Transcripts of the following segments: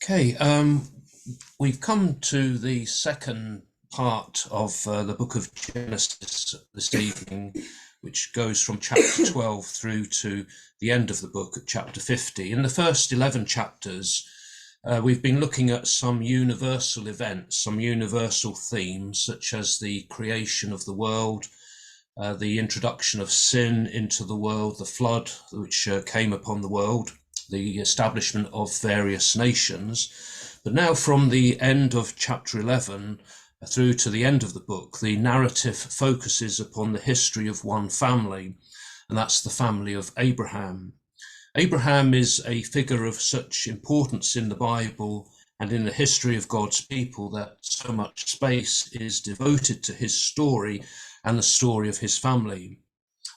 Okay, we've come to the second part of the book of Genesis this evening, which goes from chapter 12 through to the end of the book at chapter 50. In the first 11 chapters, we've been looking at some universal events, some universal themes, such as the creation of the world, the introduction of sin into the world, the flood which came upon the world, the establishment of various nations. But now from the end of chapter 11 through to the end of the book, the narrative focuses upon the history of one family, and that's the family of Abraham. Abraham is a figure of such importance in the Bible and in the history of God's people that so much space is devoted to his story and the story of his family.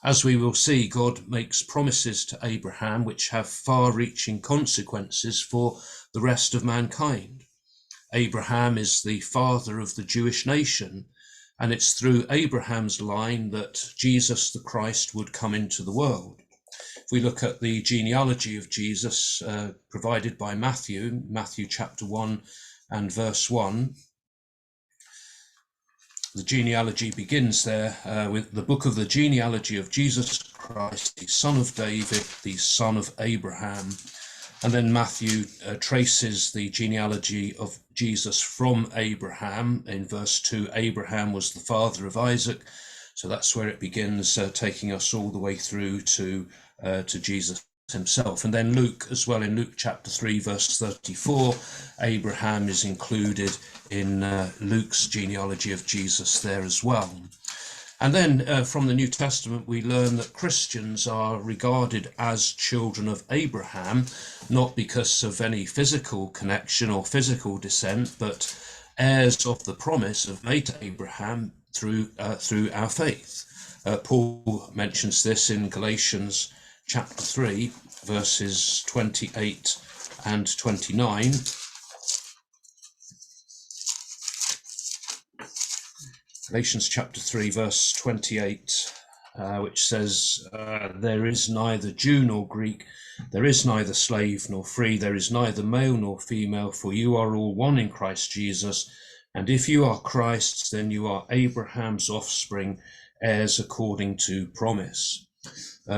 As we will see, God makes promises to Abraham which have far-reaching consequences for the rest of mankind. Abraham is the father of the Jewish nation, and it's through Abraham's line that Jesus the Christ would come into the world. If we look at the genealogy of Jesus provided by Matthew chapter 1 and verse 1, the genealogy begins there with the book of the genealogy of Jesus Christ, the son of David, the son of Abraham. And then Matthew traces the genealogy of Jesus from Abraham. In verse 2, Abraham was the father of Isaac. So that's where it begins, taking us all the way through to Jesus himself. And then Luke as well, in Luke chapter 3 verse 34, Abraham is included in Luke's genealogy of Jesus there as well. And then from the New Testament we learn that Christians are regarded as children of Abraham, not because of any physical connection or physical descent, but heirs of the promise of made to Abraham through our faith. Paul mentions this in Galatians chapter 3 verses 28 and 29. Galatians chapter 3 verse 28, which says, there is neither Jew nor Greek, there is neither slave nor free, there is neither male nor female, for you are all one in Christ Jesus. And if you are Christ's, then you are Abraham's offspring, heirs according to promise.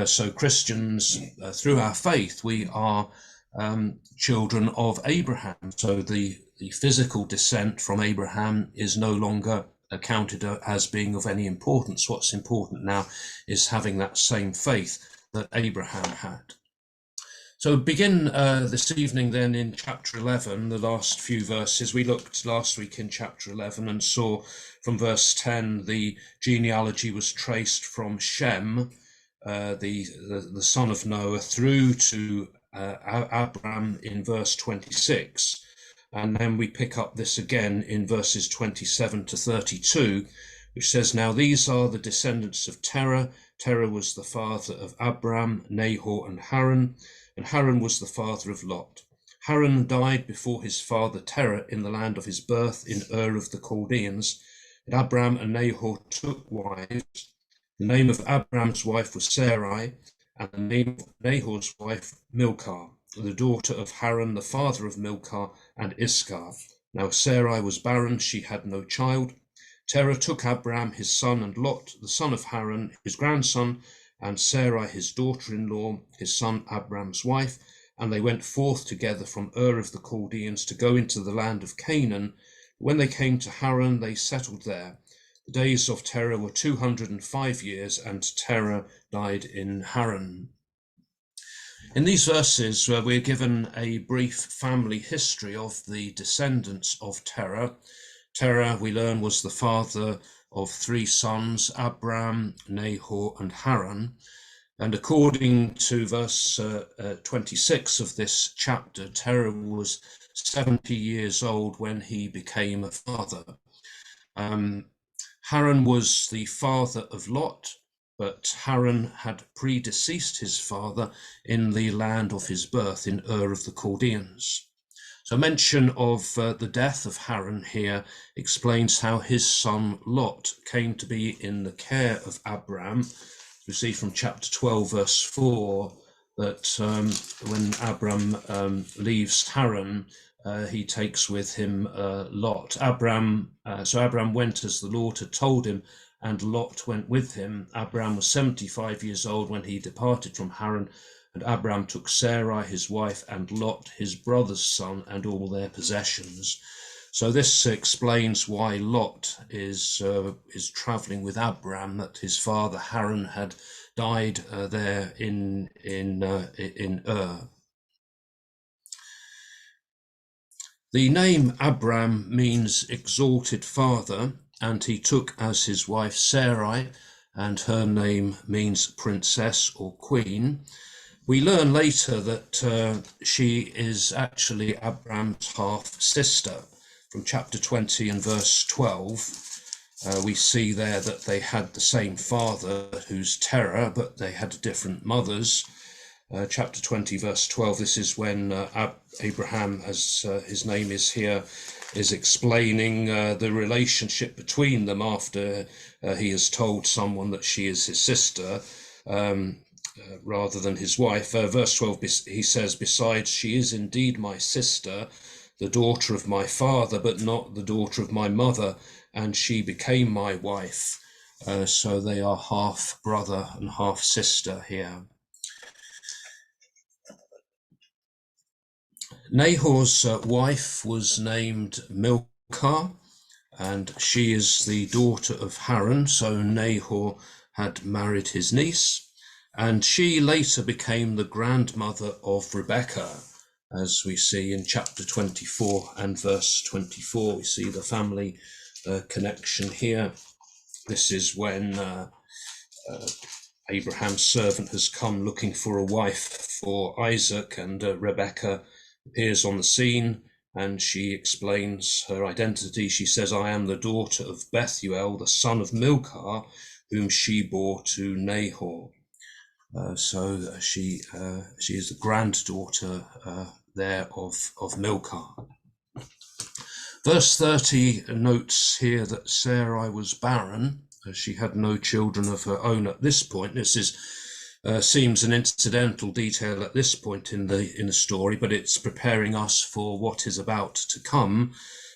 So Christians, through our faith, we are children of Abraham. So the physical descent from Abraham is no longer accounted as being of any importance. What's important now is having that same faith that Abraham had. So begin this evening then in chapter 11, the last few verses. We looked last week in chapter 11 and saw from verse 10 the genealogy was traced from Shem, the son of Noah, through to Abram in verse 26. And then we pick up this again in verses 27 to 32, which says, now these are the descendants of Terah. Terah was the father of Abram, Nahor, and Haran was the father of Lot. Haran died before his father Terah in the land of his birth in Ur of the Chaldeans. And Abram and Nahor took wives. The name of Abram's wife was Sarai, and the name of Nahor's wife Milcah, the daughter of Haran, the father of Milcah and Iscah. Now Sarai was barren, she had no child. Terah took Abram his son, and Lot the son of Haran his grandson, and Sarai his daughter-in-law, his son Abram's wife, and they went forth together from Ur of the Chaldeans to go into the land of Canaan. When they came to Haran, they settled there. The days of Terah were 205 years, and Terah died in Haran. In these verses, we're given a brief family history of the descendants of Terah. Terah, we learn, was the father of three sons, Abram, Nahor, and Haran. And according to verse 26 of this chapter, Terah was 70 years old when he became a father. Haran was the father of Lot, but Haran had predeceased his father in the land of his birth in Ur of the Chaldeans. So mention of the death of Haran here explains how his son Lot came to be in the care of Abram. We see from chapter 12 verse 4 that when Abram leaves Haran, he takes with him Lot. So Abram went as the Lord had told him, and Lot went with him. Abram was 75 years old when he departed from Haran, and Abram took Sarai his wife, and Lot his brother's son, and all their possessions. So this explains why Lot is traveling with Abram, that his father Haran had died there in Ur. The name Abram means exalted father, and he took as his wife Sarai, and her name means princess or queen. We learn later that she is actually Abram's half-sister. From chapter 20 and verse 12, we see there that they had the same father, who's Terah, but they had different mothers. Chapter 20 verse 12, this is when Abraham, as his name is here, is explaining the relationship between them after he has told someone that she is his sister rather than his wife. Verse 12, he says, "Besides, she is indeed my sister, the daughter of my father, but not the daughter of my mother, and she became my wife." So they are half brother and half sister here. Nahor's wife was named Milcah, and she is the daughter of Haran, so Nahor had married his niece, and she later became the grandmother of Rebekah, as we see in chapter 24 and verse 24. We see the family connection here. This is when Abraham's servant has come looking for a wife for Isaac, and Rebekah appears on the scene, and she explains her identity. She says, "I am the daughter of Bethuel, the son of Milcah, whom she bore to Nahor." So she is the granddaughter there of Milcah. Verse 30 notes here that Sarai was barren, as she had no children of her own at this point. This is seems an incidental detail at this point in the story, but it's preparing us for what is about to come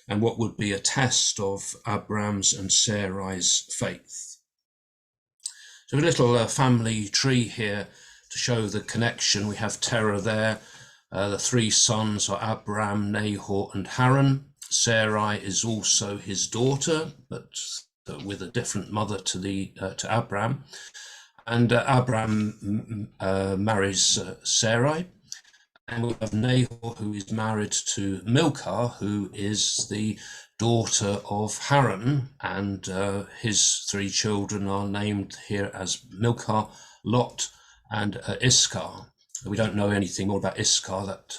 and what would be a test of Abram's and Sarai's faith. So a little family tree here to show the connection. We have Terah there. The three sons are Abram, Nahor, and Haran. Sarai is also his daughter, but with a different mother to Abram. And Abram marries Sarai. And we have Nahor, who is married to Milcah, who is the daughter of Haran, and his three children are named here as Milcah, Lot, and Iscah. We don't know anything more about Iscah. That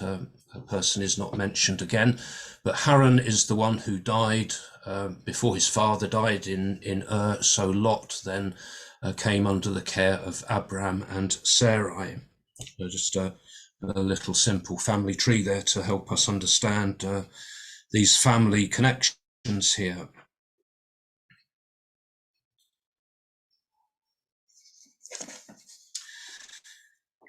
person is not mentioned again. But Haran is the one who died before his father died in Ur, so Lot then came under the care of Abram and Sarai. So just a little simple family tree there to help us understand these family connections here.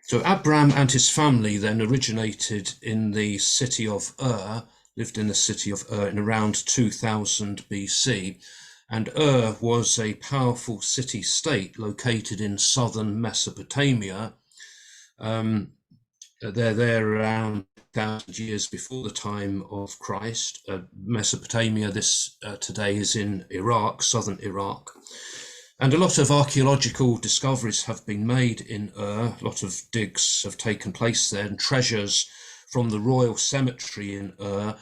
So Abram and his family then originated in the city of Ur, lived in the city of Ur in around 2000 BC. And Ur was a powerful city-state located in southern Mesopotamia. They're there around 1,000 years before the time of Christ. Mesopotamia, this today is in Iraq, southern Iraq. And a lot of archaeological discoveries have been made in Ur. A lot of digs have taken place there, and treasures from the Royal Cemetery in Ur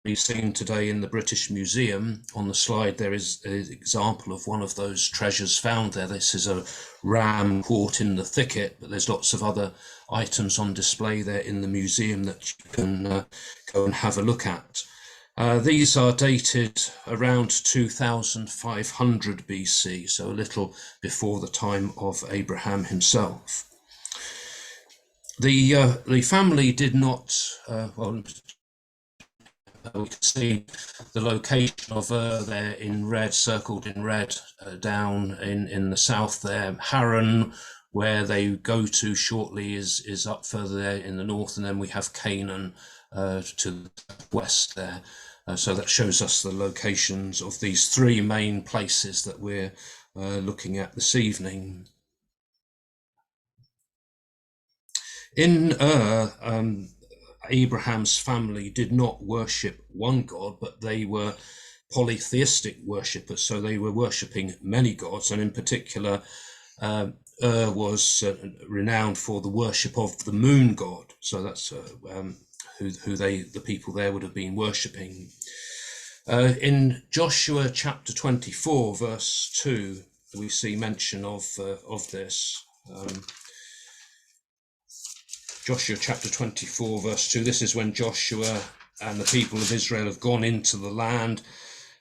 be seen today in the British Museum. On the slide there is an example of one of those treasures found there. This is a ram caught in the thicket, but there's lots of other items on display there in the museum that you can go and have a look at. These are dated around 2500 BC, so a little before the time of Abraham himself. The family did not, we can see the location of there in red, circled in red, down in the south there. Haran, where they go to shortly, is up further there in the north, and then we have Canaan to the west there. So that shows us the locations of these three main places that we're looking at this evening. In Abraham's family did not worship one God, but they were polytheistic worshippers, so they were worshipping many gods, and in particular was renowned for the worship of the moon god. So that's who the people there would have been worshipping. In Joshua chapter 24 verse 2 we see mention of this. Joshua chapter 24 verse 2, this is when Joshua and the people of Israel have gone into the land.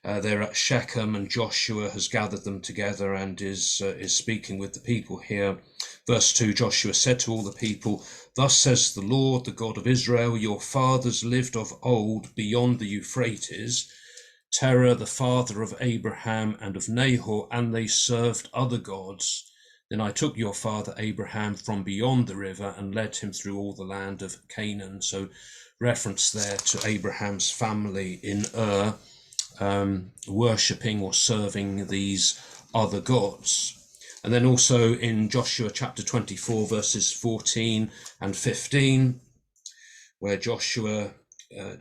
They're at Shechem, and Joshua has gathered them together and is speaking with the people here. Verse 2, Joshua said to all the people, "Thus says the Lord, the God of Israel, your fathers lived of old beyond the Euphrates, Terah, the father of Abraham and of Nahor, and they served other gods. Then I took your father Abraham from beyond the river and led him through all the land of Canaan." So reference there to Abraham's family in worshipping or serving these other gods. And then also in Joshua chapter 24 verses 14 and 15, where Joshua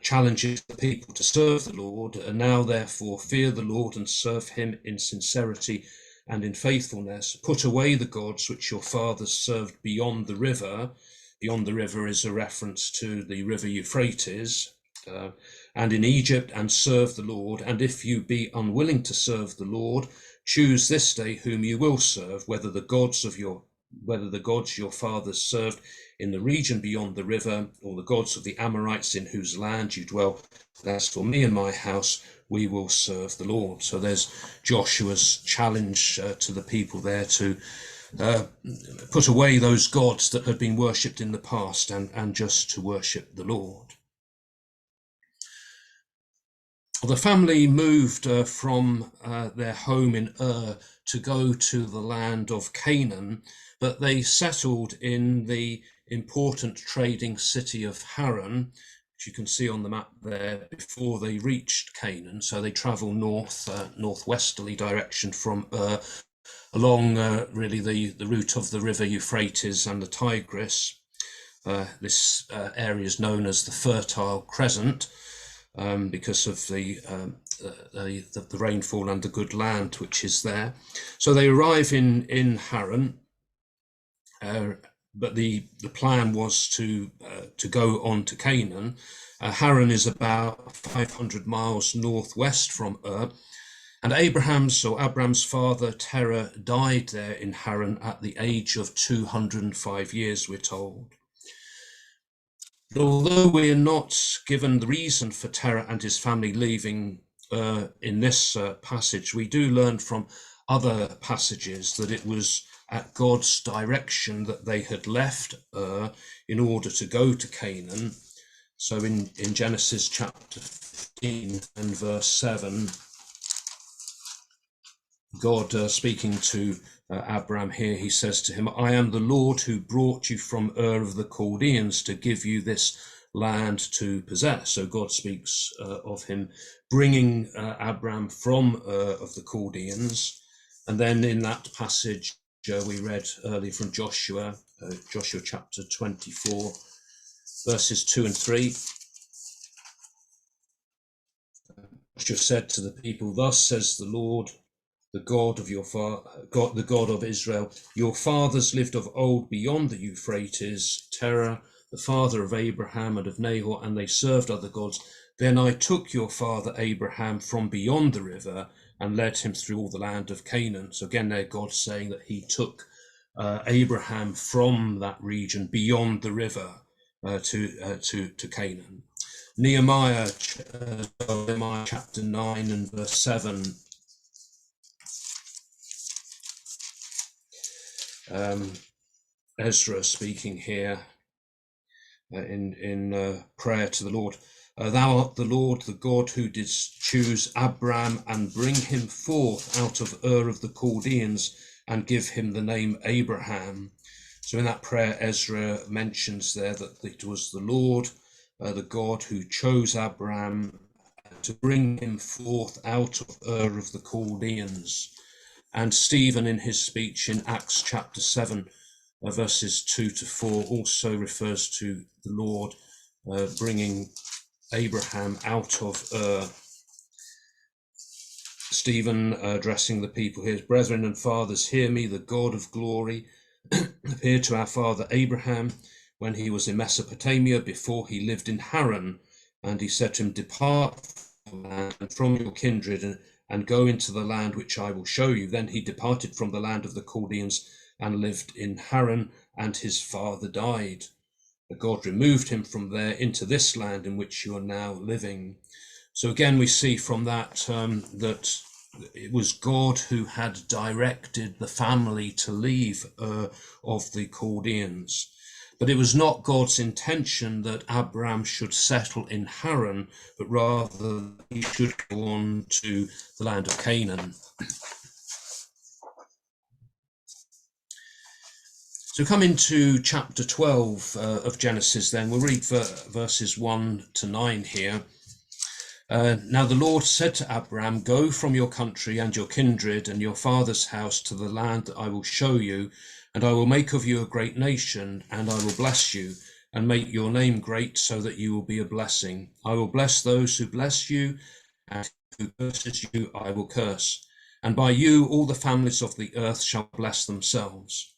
challenges the people to serve the Lord. "And now therefore fear the Lord and serve him in sincerity and in faithfulness. Put away the gods which your fathers served beyond the river." Beyond the river is a reference to the river Euphrates. "And in Egypt, and serve the Lord. And if you be unwilling to serve the Lord, choose this day whom you will serve, whether the gods your fathers served in the region beyond the river, or the gods of the Amorites in whose land you dwell. As for me and my house, we will serve the Lord." So there's Joshua's challenge to the people there to put away those gods that had been worshipped in the past and just to worship the Lord. The family moved from their home in to go to the land of Canaan, but they settled in the important trading city of Haran, which you can see on the map there, before they reached Canaan. So they travel northwesterly direction from along really the route of the river Euphrates and the Tigris. This area is known as the Fertile Crescent, because of the rainfall and the good land which is there. So they arrive in Haran, but the plan was to go on to Canaan. Haran is about 500 miles northwest from and Abram's father Terah died there in Haran at the age of 205 years, we're told. But although we are not given the reason for Terah and his family leaving in this passage, we do learn from other passages that it was at God's direction that they had left in order to go to Canaan. So in Genesis chapter 15 and verse 7, God speaking to Abram here, he says to him, "I am the Lord who brought you from Ur of the Chaldeans to give you this land to possess." So God speaks of him bringing Abram from Ur of the Chaldeans. And then in that passage we read earlier from Joshua chapter 24, verses 2 and 3. Joshua said to the people, "Thus says the Lord, the God of the God of Israel, your fathers lived of old beyond the Euphrates, Terah, the father of Abraham and of Nahor, and they served other gods. Then I took your father Abraham from beyond the river and led him through all the land of Canaan." So again, there God's saying that he took Abraham from that region beyond the river to Canaan. Nehemiah chapter 9 and verse 7. Ezra speaking here in prayer to the Lord. "Thou art the Lord, the God who didst choose Abram and bring him forth out of Ur of the Chaldeans and give him the name Abraham." So in that prayer, Ezra mentions there that it was the Lord the God who chose Abram to bring him forth out of Ur of the Chaldeans. And Stephen, in his speech in Acts chapter 7, verses 2 to 4, also refers to the Lord bringing Abraham out of Ur. Stephen addressing the people here: "Brethren and fathers, hear me. The God of glory appeared to our father Abraham when he was in Mesopotamia, before he lived in Haran. And he said to him, Depart from your kindred and go into the land which I will show you. Then he departed from the land of the Chaldeans and lived in Haran, and his father died. But God removed him from there into this land in which you are now living." So again, we see from that that it was God who had directed the family to leave of the Chaldeans. But it was not God's intention that Abram should settle in Haran, but rather he should go on to the land of Canaan. So come into chapter 12 of Genesis then. We'll read verses 1 to 9 here. "Now the Lord said to Abram, Go from your country and your kindred and your father's house to the land that I will show you, and I will make of you a great nation, and I will bless you, and make your name great, so that you will be a blessing. I will bless those who bless you, and who curses you I will curse. And by you all the families of the earth shall bless themselves."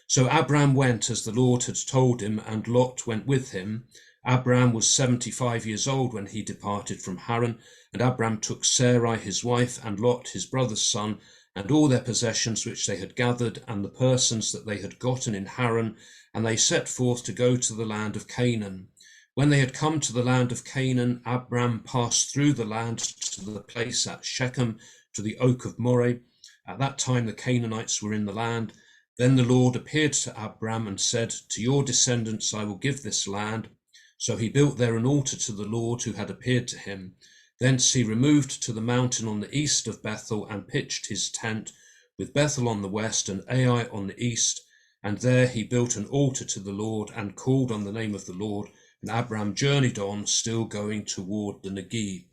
So Abram went as the Lord had told him, and Lot went with him. Abram was 75 years old when he departed from Haran, and Abram took Sarai his wife, and Lot his brother's son, and all their possessions which they had gathered, and the persons that they had gotten in Haran, and they set forth to go to the land of Canaan. When they had come to the land of Canaan, Abram passed through the land to the place at Shechem, to the oak of Moreh. At that time the Canaanites were in the land. Then the Lord appeared to Abram and said, To your descendants I will give this land. So he built there an altar to the Lord who had appeared to him. Thence he removed to the mountain on the east of Bethel and pitched his tent, with Bethel on the west and Ai on the east. And there he built an altar to the Lord and called on the name of the Lord. And Abram journeyed on, still going toward the Negeb.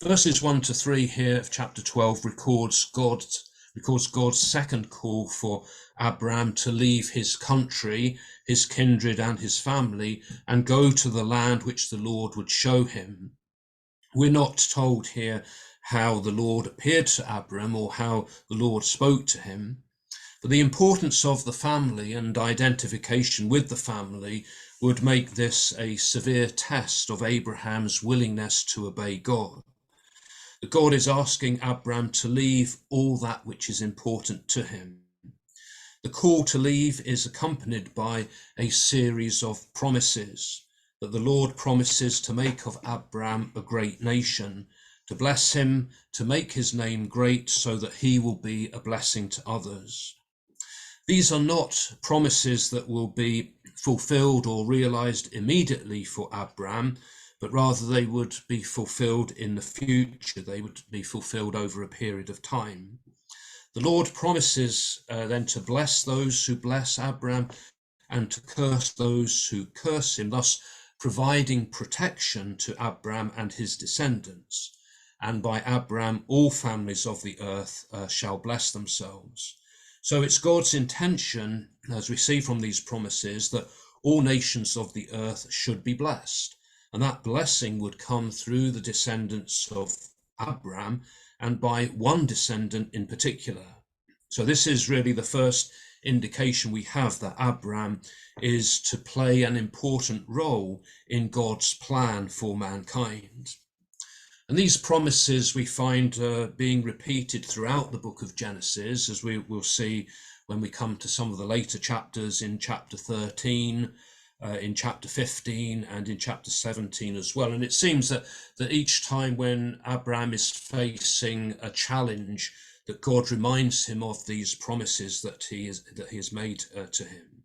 Verses 1 to 3 here of chapter 12 records God's second call for Abram to leave his country, his kindred and his family, and go to the land which the Lord would show him. We're not told here how the Lord appeared to Abram or how the Lord spoke to him, but the importance of the family and identification with the family would make this a severe test of Abraham's willingness to obey God. God is asking Abram to leave all that which is important to him. The call to leave is accompanied by a series of promises that the Lord promises to make of Abram a great nation, to bless him, to make his name great so that he will be a blessing to others. These are not promises that will be fulfilled or realized immediately for Abram, but rather they would be fulfilled in the future. They would be fulfilled over a period of time. The Lord promises then to bless those who bless Abram and to curse those who curse him, thus providing protection to Abram and his descendants. And by Abram, all families of the earth shall bless themselves. So it's God's intention, as we see from these promises, that all nations of the earth should be blessed. And that blessing would come through the descendants of Abram and by one descendant in particular. So this is really the first indication we have that Abram is to play an important role in God's plan for mankind. And these promises we find being repeated throughout the book of Genesis, as we will see when we come to some of the later chapters in chapter 13, in chapter 15 and in chapter 17 as well. And it seems that each time when Abram is facing a challenge, that God reminds him of these promises that he has made to him.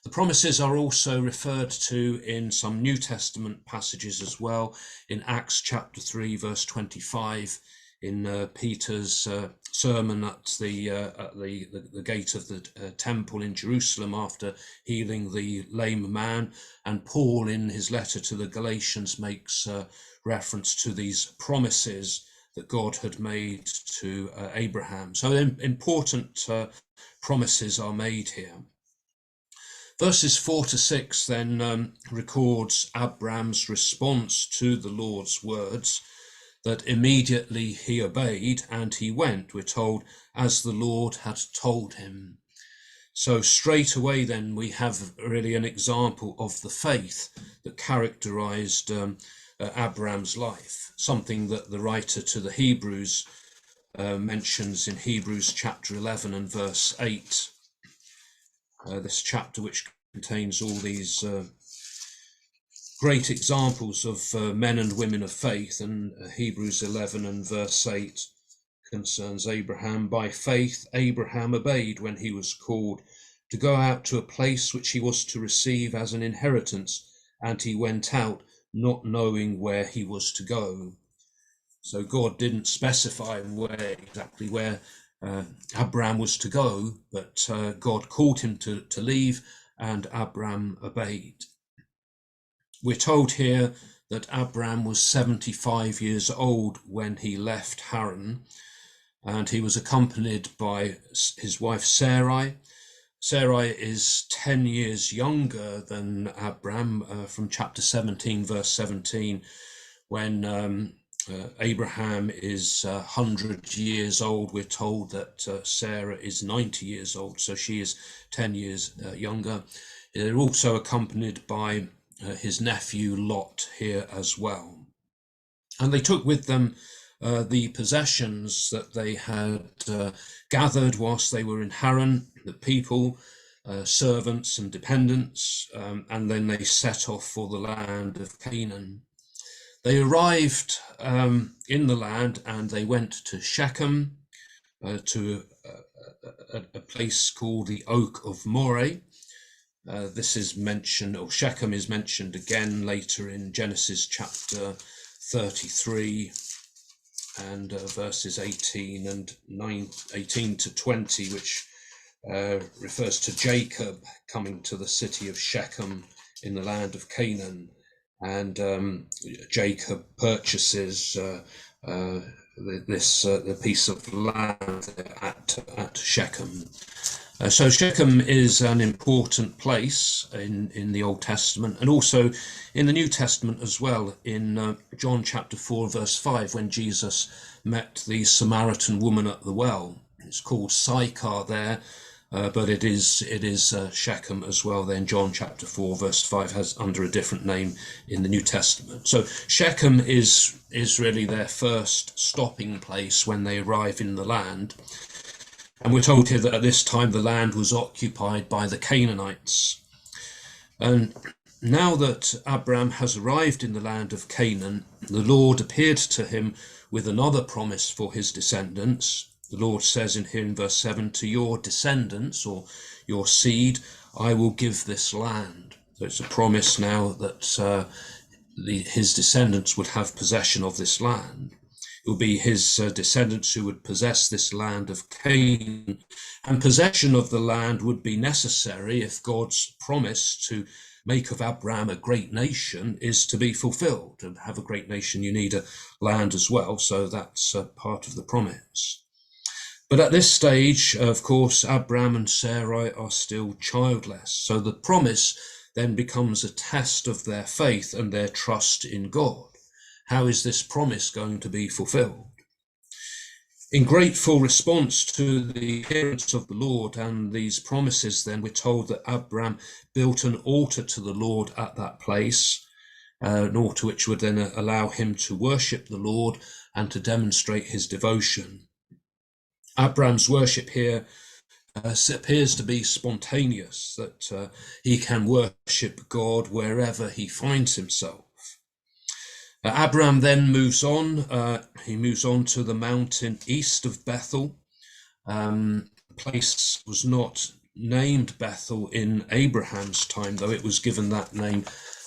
The promises are also referred to in some New Testament passages as well. In Acts chapter 3 verse 25, in Peter's sermon at the gate of the temple in Jerusalem after healing the lame man, and Paul in his letter to the Galatians makes reference to these promises that God had made to Abraham. So important promises are made here. Verses 4 to 6 then records Abram's response to the Lord's words, that immediately he obeyed and he went, we're told, as the Lord had told him. So straight away then we have really an example of the faith that characterized Abram's life, something that the writer to the Hebrews mentions in Hebrews chapter 11 and verse 8. This chapter, which contains all these great examples of men and women of faith, and Hebrews 11 and verse 8 concerns Abraham. By faith Abraham obeyed when he was called to go out to a place which he was to receive as an inheritance, and he went out not knowing where he was to go. So God didn't specify exactly where Abram was to go, but God called him to leave, and Abram obeyed. We're told here that Abram was 75 years old when he left Haran, and he was accompanied by his wife Sarai. Sarai is 10 years younger than Abram, from chapter 17, verse 17, when Abraham is 100 years old. We're told that Sarah is 90 years old, so she is 10 years younger. They're also accompanied by his nephew Lot here as well. And they took with them the possessions that they had gathered whilst they were in Haran, the people, servants and dependents, and then they set off for the land of Canaan. They arrived in the land, and they went to Shechem, to a place called the Oak of Moreh. This is mentioned, or Shechem is mentioned again later in Genesis chapter 33 and verses 18 to 20, which refers to Jacob coming to the city of Shechem in the land of Canaan. And Jacob purchases the piece of land at Shechem. So Shechem is an important place in the Old Testament, and also in the New Testament as well, in John chapter 4 verse 5, when Jesus met the Samaritan woman at the well. It's called Sychar there, but it is Shechem as well. Then John chapter 4 verse 5 has under a different name in the New Testament. So Shechem is really their first stopping place when they arrive in the land. And we're told here that at this time the land was occupied by the Canaanites. And now that Abram has arrived in the land of Canaan, the Lord appeared to him with another promise for his descendants. The Lord says in verse 7, to your descendants, or your seed, I will give this land. So it's a promise now that his descendants would have possession of this land. It would be his descendants who would possess this land of Canaan, and possession of the land would be necessary if God's promise to make of Abram a great nation is to be fulfilled. And have a great nation, you need a land as well, so that's part of the promise. But at this stage, of course, Abram and Sarai are still childless, so the promise then becomes a test of their faith and their trust in God. How is this promise going to be fulfilled? In grateful response to the appearance of the Lord and these promises, then we're told that Abram built an altar to the Lord at that place, an altar which would then allow him to worship the Lord and to demonstrate his devotion. Abram's worship here appears to be spontaneous, that he can worship God wherever he finds himself. Abram then moves on. He moves on to the mountain east of Bethel. The place was not named Bethel in Abraham's time, though it was given that name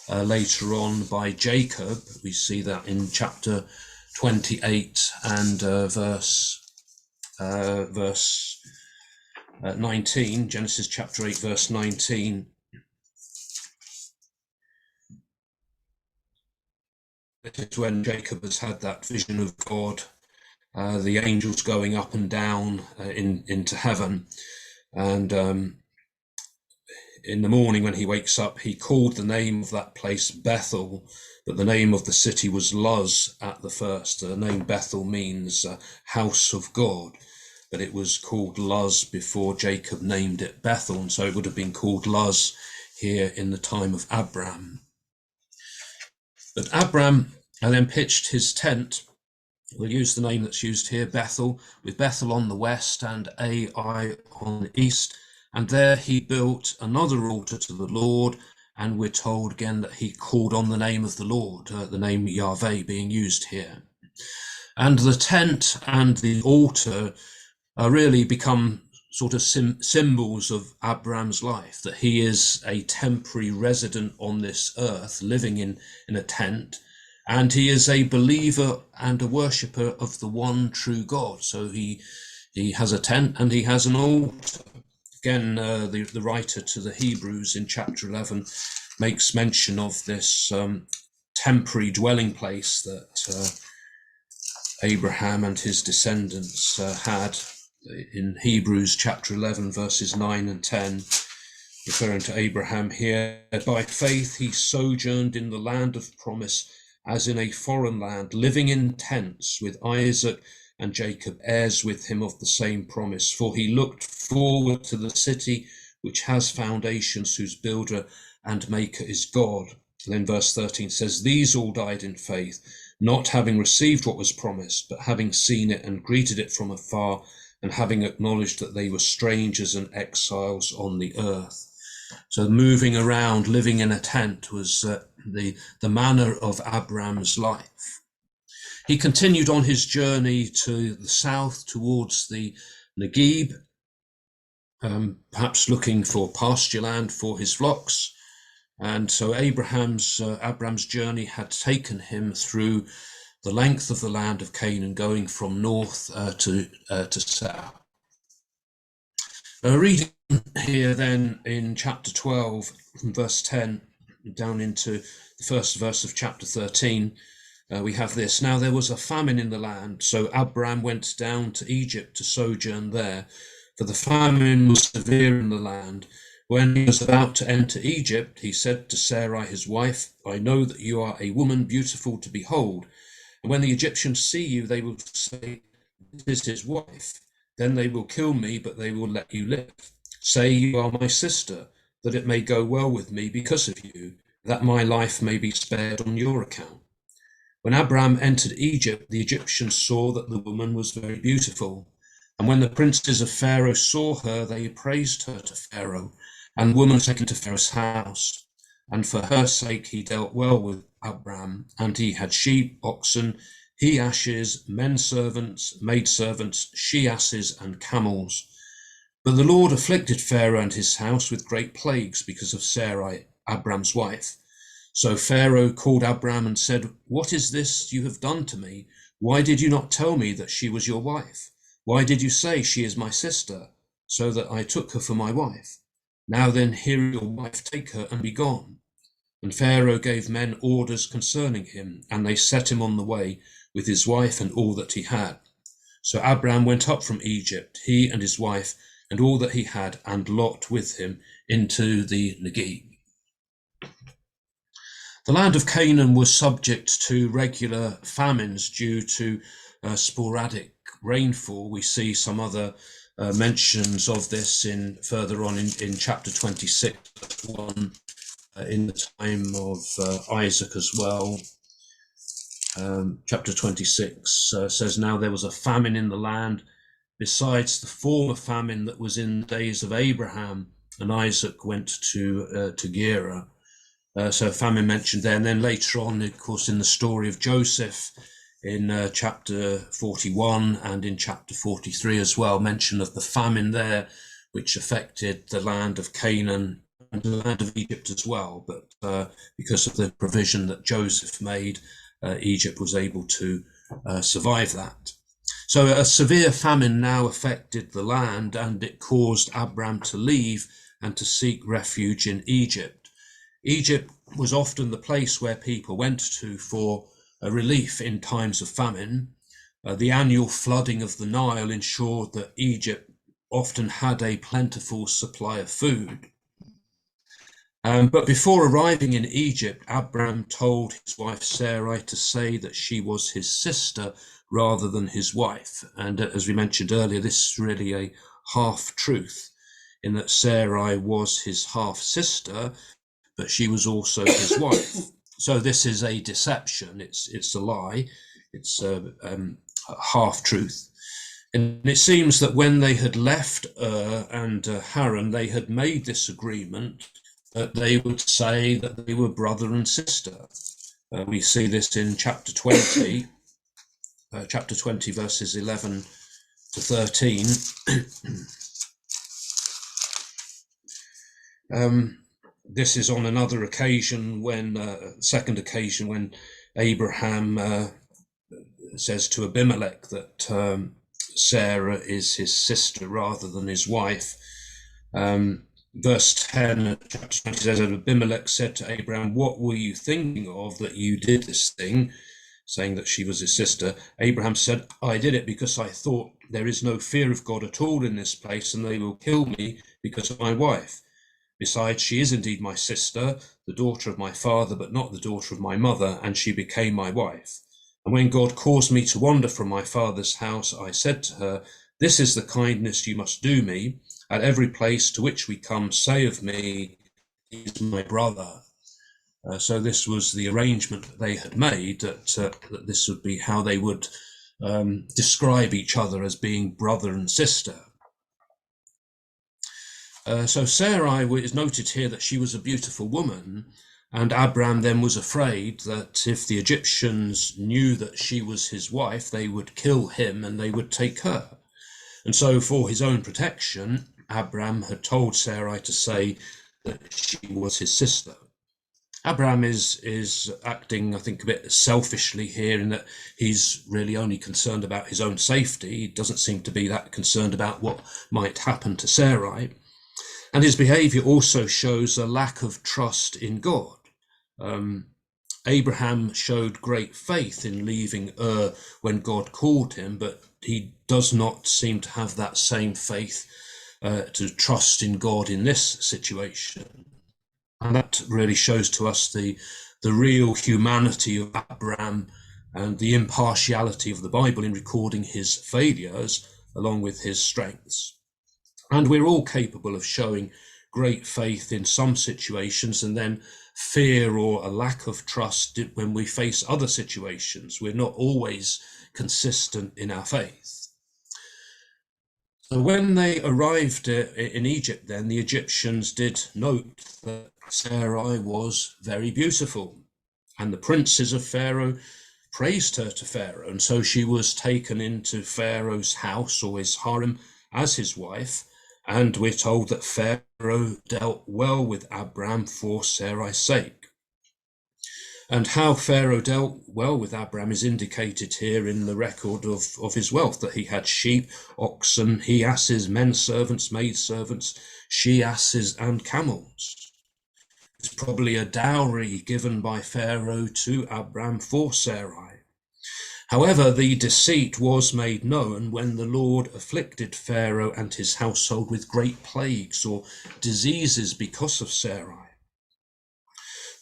later on by Jacob. We see that in chapter 28 and verse 19, Genesis chapter 8, verse 19. It is when Jacob has had that vision of God, the angels going up and down into heaven. And in the morning when he wakes up, he called the name of that place Bethel, but the name of the city was Luz at the first. The name Bethel means house of God, but it was called Luz before Jacob named it Bethel, and so it would have been called Luz here in the time of Abram. But Abram then pitched his tent. We'll use the name that's used here, Bethel, with Bethel on the west and Ai on the east. And there he built another altar to the Lord. And we're told again that he called on the name of the Lord, the name Yahweh being used here. And the tent and the altar really become sort of symbols of Abram's life, that he is a temporary resident on this earth, living in a tent, and he is a believer and a worshipper of the one true God. So he has a tent and he has an altar. Again, the writer to the Hebrews in chapter 11 makes mention of this temporary dwelling place that Abraham and his descendants had in Hebrews chapter 11, verses 9 and 10, referring to Abraham here. By faith he sojourned in the land of promise, as in a foreign land, living in tents with Isaac and Jacob, heirs with him of the same promise. For he looked forward to the city which has foundations, whose builder and maker is God. And then verse 13 says, these all died in faith, not having received what was promised, but having seen it and greeted it from afar, and having acknowledged that they were strangers and exiles on the earth. So moving around, living in a tent was the manner of Abram's life. He continued on his journey to the south towards the Negev, perhaps looking for pasture land for his flocks. And so Abram's journey had taken him through the length of the land of Canaan, going from north to south. Reading here then in chapter 12, verse 10, down into the first verse of chapter 13, we have this. Now there was a famine in the land, so Abram went down to Egypt to sojourn there, for the famine was severe in the land. When he was about to enter Egypt, he said to Sarai his wife, I know that you are a woman beautiful to behold, and when the Egyptians see you, they will say, this is his wife. Then they will kill me, but they will let you live. Say you are my sister, that it may go well with me because of you, that my life may be spared on your account. When Abram entered Egypt, the Egyptians saw that the woman was very beautiful. And when the princes of Pharaoh saw her, they praised her to Pharaoh, and the woman was taken to Pharaoh's house. And for her sake he dealt well with Abram, and he had sheep, oxen, he-ashes, men-servants, maidservants, she-asses, and camels. But the Lord afflicted Pharaoh and his house with great plagues because of Sarai, Abram's wife. So Pharaoh called Abram and said, what is this you have done to me? Why did you not tell me that she was your wife? Why did you say she is my sister, so that I took her for my wife? Now then, here your wife, take her and be gone. And Pharaoh gave men orders concerning him, and they set him on the way with his wife and all that he had. So Abram went up from Egypt, he and his wife, and all that he had, and Lot with him, into the Negev. The land of Canaan was subject to regular famines due to sporadic rainfall. We see some other mentions of this further on in chapter 26, 1, in the time of Isaac as well. Chapter 26 says, now there was a famine in the land, besides the former famine that was in the days of Abraham, and Isaac went to Gerar. So famine mentioned there. And then later on, of course, in the story of Joseph in chapter 41 and in chapter 43 as well, mention of the famine there, which affected the land of Canaan and the land of Egypt as well. But because of the provision that Joseph made, Egypt was able to survive that. So a severe famine now affected the land, and it caused Abram to leave and to seek refuge in Egypt. Egypt was often the place where people went to for relief in times of famine. The annual flooding of the Nile ensured that Egypt often had a plentiful supply of food. But before arriving in Egypt, Abram told his wife Sarai to say that she was his sister rather than his wife. And as we mentioned earlier, this is really a half-truth, in that Sarai was his half-sister, but she was also his wife. So this is a deception. It's a lie. It's a half-truth. And it seems that when they had left and Haran, they had made this agreement that they would say that they were brother and sister. We see this in chapter 20, verses 11 to 13. This is on another occasion, second occasion, when Abraham says to Abimelech that Sarah is his sister rather than his wife. Verse 10 of chapter 20 says, and Abimelech said to Abraham, what were you thinking of that you did this thing? Saying that she was his sister. Abraham said, I did it because I thought there is no fear of God at all in this place, and they will kill me because of my wife. Besides, she is indeed my sister, the daughter of my father, but not the daughter of my mother, and she became my wife. And when God caused me to wander from my father's house, I said to her, this is the kindness you must do me. At every place to which we come, say of me, he is my brother. So this was the arrangement that they had made, that this would be how they would describe each other, as being brother and sister. So Sarai is noted here that she was a beautiful woman, and Abram then was afraid that if the Egyptians knew that she was his wife, they would kill him and they would take her. And so for his own protection, Abram had told Sarai to say that she was his sister. Abram is acting, I think, a bit selfishly here, in that he's really only concerned about his own safety. He doesn't seem to be that concerned about what might happen to Sarai. And his behavior also shows a lack of trust in God. Abraham showed great faith in leaving Ur when God called him, but he does not seem to have that same faith to trust in God in this situation. And that really shows to us the real humanity of Abram and the impartiality of the Bible in recording his failures along with his strengths. And we're all capable of showing great faith in some situations and then fear or a lack of trust when we face other situations. We're not always consistent in our faith. So when they arrived in Egypt, then the Egyptians did note that Sarai was very beautiful, and the princes of Pharaoh praised her to Pharaoh, and so she was taken into Pharaoh's house, or his harem, as his wife. And we're told that Pharaoh dealt well with Abram for Sarai's sake. And how Pharaoh dealt well with Abram is indicated here in the record of his wealth, that he had sheep, oxen, he-asses, men servants, maid servants, she-asses, and camels. It's probably a dowry given by Pharaoh to Abram for Sarai. However, the deceit was made known when the Lord afflicted Pharaoh and his household with great plagues or diseases because of Sarai.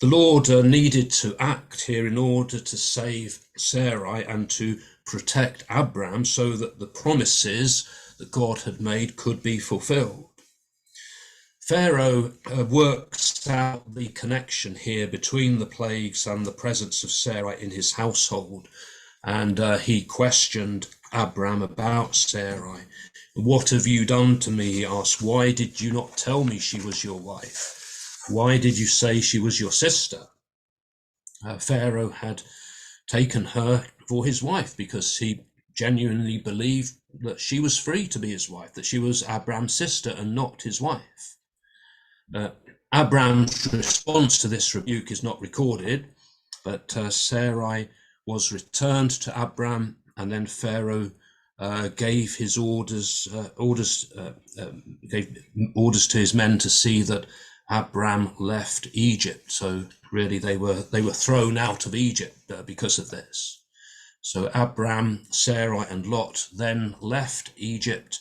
The Lord needed to act here in order to save Sarai and to protect Abram, so that the promises that God had made could be fulfilled. Pharaoh works out the connection here between the plagues and the presence of Sarai in his household. And he questioned Abram about Sarai. What have you done to me? He asked. Why did you not tell me she was your wife? Why did you say she was your sister? Pharaoh had taken her for his wife because he genuinely believed that she was free to be his wife, that she was Abram's sister and not his wife. Abram's response to this rebuke is not recorded, but Sarai was returned to Abram, and then Pharaoh gave his gave orders to his men to see that Abram left Egypt. So really, they were thrown out of Egypt because of this. So Abram, Sarai, and Lot then left Egypt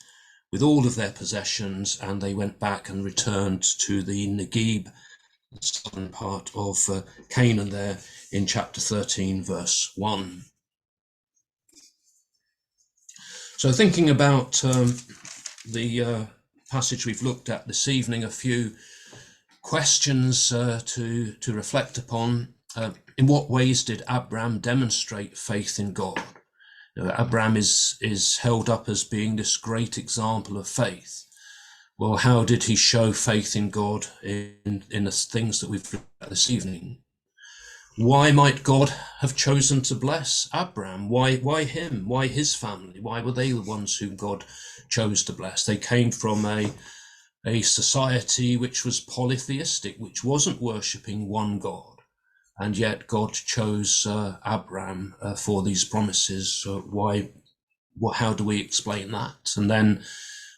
with all of their possessions, and they went back and returned to the Negeb, the southern part of Canaan, there in chapter 13, verse 1. So thinking about the passage we've looked at this evening, a few questions to reflect upon. In what ways did Abram demonstrate faith in God? Abram is held up as being this great example of faith. Well, how did he show faith in God in the things that we've looked at this evening? Why might God have chosen to bless Abram? Why him? Why his family? Why were they the ones whom God chose to bless? They came from a society which was polytheistic, which wasn't worshipping one God. And yet God chose Abram for these promises. How do we explain that? And then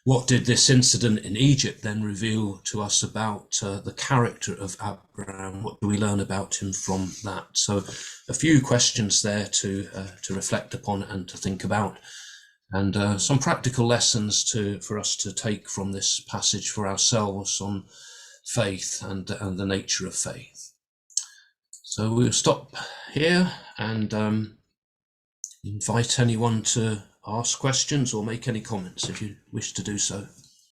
what did this incident in Egypt then reveal to us about the character of Abram? What do we learn about him from that? So a few questions there to reflect upon and to think about, and some practical lessons for us to take from this passage for ourselves on faith and the nature of faith. So we'll stop here and invite anyone to ask questions or make any comments if you wish to do so.